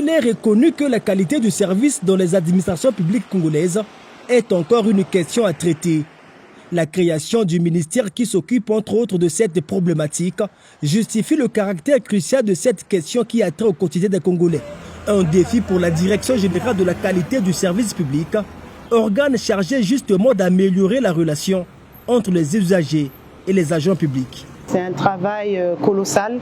Il est reconnu que la qualité du service dans les administrations publiques congolaises est encore une question à traiter. La création du ministère qui s'occupe entre autres de cette problématique justifie le caractère crucial de cette question qui a trait au quotidien des Congolais. Un défi pour la Direction générale de la qualité du service public, organe chargé justement d'améliorer la relation entre les usagers et les agents publics. C'est un travail colossal,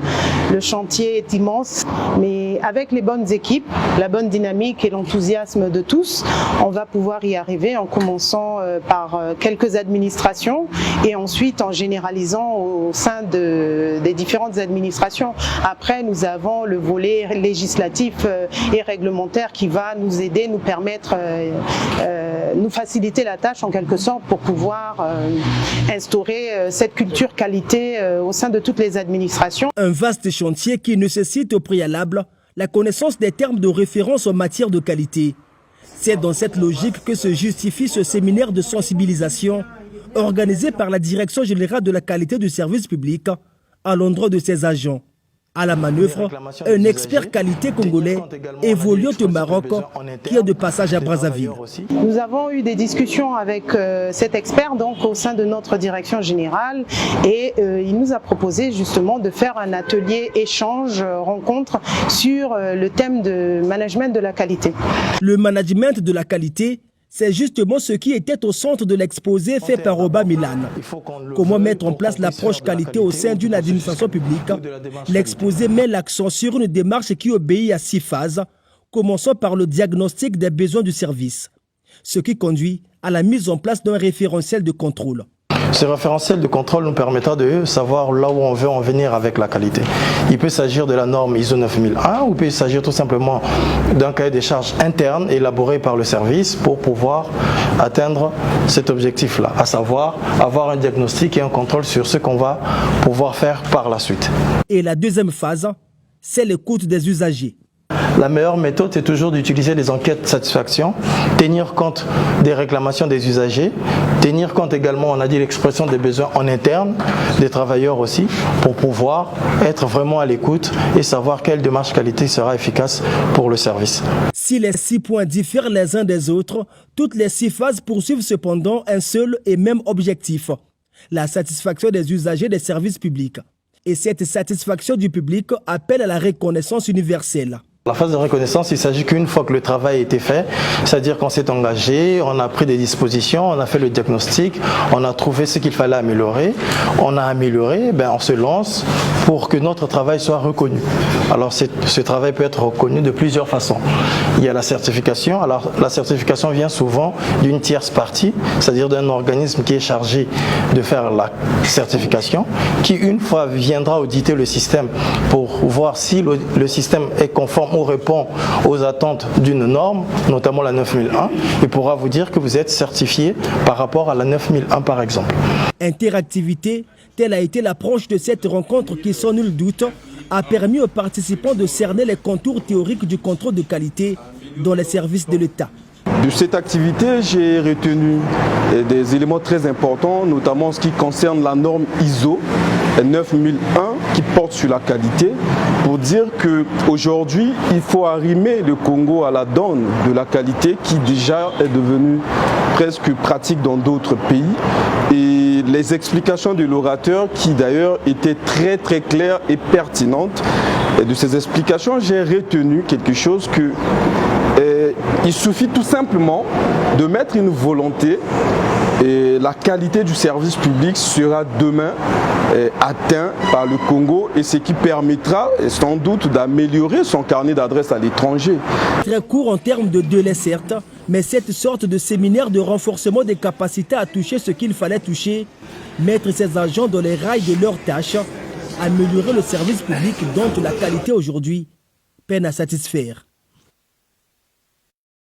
le chantier est immense, mais avec les bonnes équipes, la bonne dynamique et l'enthousiasme de tous, on va pouvoir y arriver en commençant par quelques administrations et ensuite en généralisant au sein des différentes administrations. Après, nous avons le volet législatif et réglementaire qui va nous aider, nous permettre, nous faciliter la tâche en quelque sorte pour pouvoir instaurer cette culture qualité au sein de toutes les administrations. Un vaste chantier qui nécessite au préalable la connaissance des termes de référence en matière de qualité. C'est dans cette logique que se justifie ce séminaire de sensibilisation organisé par la Direction générale de la qualité du service public à l'endroit de ses agents. À la manœuvre, un expert qualité congolais évoluant au Maroc qui est de passage à Brazzaville. Nous avons eu des discussions avec cet expert donc au sein de notre direction générale et il nous a proposé justement de faire un atelier échange, rencontre sur le thème de management de la qualité. Le management de la qualité, c'est justement ce qui était au centre de l'exposé fait par Oba Milan. Comment mettre en place l'approche qualité au sein d'une administration publique? L'exposé met l'accent sur une démarche qui obéit à 6 phases, commençant par le diagnostic des besoins du service, ce qui conduit à la mise en place d'un référentiel de contrôle. Ce référentiel de contrôle nous permettra de savoir là où on veut en venir avec la qualité. Il peut s'agir de la norme ISO 9001 ou il peut s'agir tout simplement d'un cahier des charges interne élaboré par le service pour pouvoir atteindre cet objectif-là, à savoir avoir un diagnostic et un contrôle sur ce qu'on va pouvoir faire par la suite. Et la deuxième phase, c'est l'écoute des usagers. La meilleure méthode, c'est toujours d'utiliser les enquêtes de satisfaction, tenir compte des réclamations des usagers, tenir compte également, on a dit, l'expression des besoins en interne, des travailleurs aussi, pour pouvoir être vraiment à l'écoute et savoir quelle démarche qualité sera efficace pour le service. Si les 6 points diffèrent les uns des autres, toutes les 6 phases poursuivent cependant un seul et même objectif, la satisfaction des usagers des services publics. Et cette satisfaction du public appelle à la reconnaissance universelle. La phase de reconnaissance, il s'agit qu'une fois que le travail a été fait, c'est-à-dire qu'on s'est engagé, on a pris des dispositions, on a fait le diagnostic, on a trouvé ce qu'il fallait améliorer, on a amélioré, on se lance pour que notre travail soit reconnu. Alors ce travail peut être reconnu de plusieurs façons. Il y a la certification. Alors la certification vient souvent d'une tierce partie, c'est-à-dire d'un organisme qui est chargé de faire la certification, qui une fois viendra auditer le système pour voir si le système est conforme ou répond aux attentes d'une norme, notamment la 9001, et pourra vous dire que vous êtes certifié par rapport à la 9001 par exemple. Interactivité, telle a été l'approche de cette rencontre qui, sans nul doute, a permis aux participants de cerner les contours théoriques du contrôle de qualité dans les services de l'État. De cette activité, j'ai retenu des éléments très importants, notamment ce qui concerne la norme ISO 9001 qui porte sur la qualité, pour dire qu'aujourd'hui, il faut arrimer le Congo à la donne de la qualité qui déjà est devenue presque pratique dans d'autres pays. Et les explications de l'orateur qui d'ailleurs étaient très très claires et pertinentes. Et de ces explications, j'ai retenu quelque chose que il suffit tout simplement de mettre une volonté et la qualité du service public sera demain atteinte par le Congo et ce qui permettra sans doute d'améliorer son carnet d'adresses à l'étranger. Très court en termes de délai certes, mais cette sorte de séminaire de renforcement des capacités à toucher ce qu'il fallait toucher, mettre ses agents dans les rails de leurs tâches, améliorer le service public dont la qualité aujourd'hui peine à satisfaire.